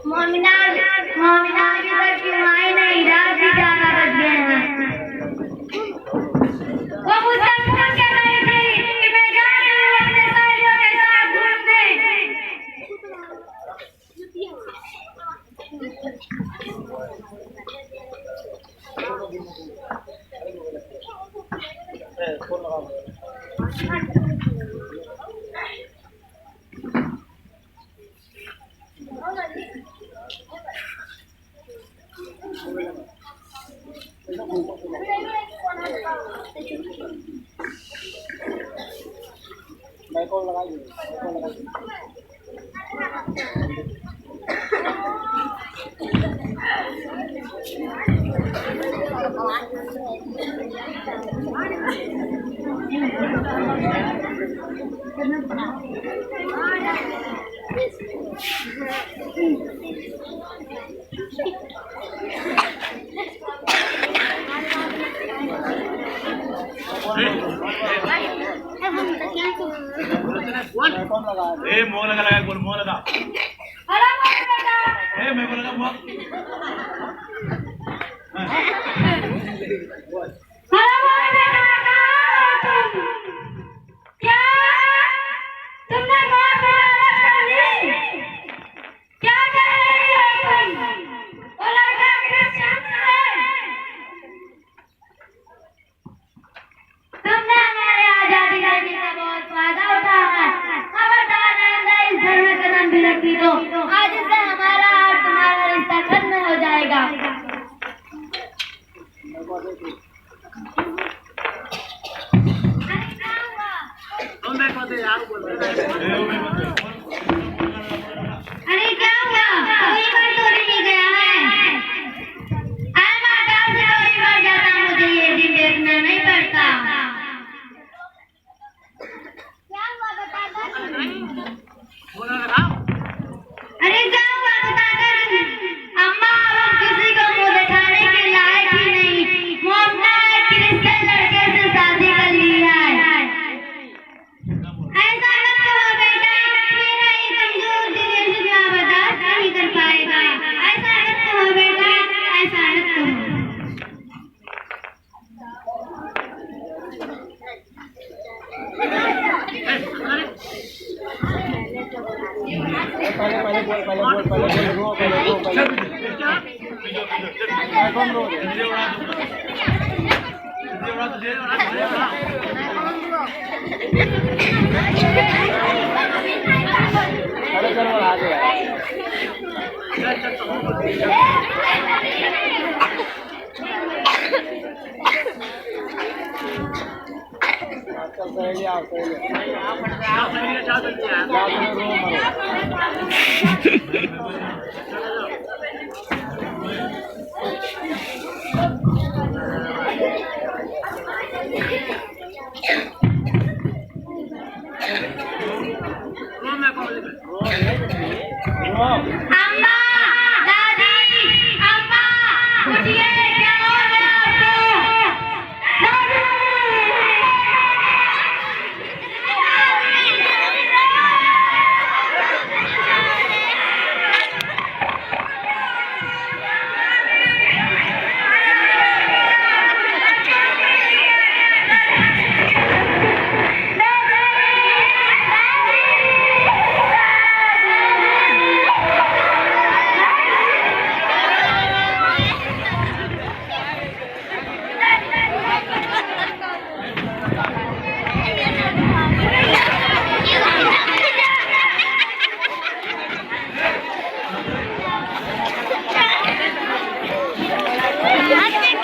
मोमिना मोमिना की लड़की आई नहीं, रात भी 11 बज गए हैं। वो मुझसे फोन कर रही थी कि मैं जा रही हूँ अपने साथियों के साथ घूमने। मोह लगा बोल मोह लगा मेरे को लगा मोह तो आज से हमारा और तुम्हारा रिश्ता खत्म हो जाएगा। अरे क्या हुआ? कोई बार चोरी नहीं गया है। अरे माता से कोई बार जाता, मुझे ये दिन देखना नहीं पड़ता। क्या हुआ बता दो। अरे क्या हुआ बता दो। अम्मा अब किसी को मुंह दिखाने के लायक ही नहीं। मोहम्मद ने क्रिश्चियन लड़के से शादी कर ली है। ऐसा मत कहो बेटा, मेरा ये कमजोर दिल ये दुनिया बर्दाश्त नहीं कर पाएगा। ऐसा मत कहो बेटा, ऐसा मत कहो।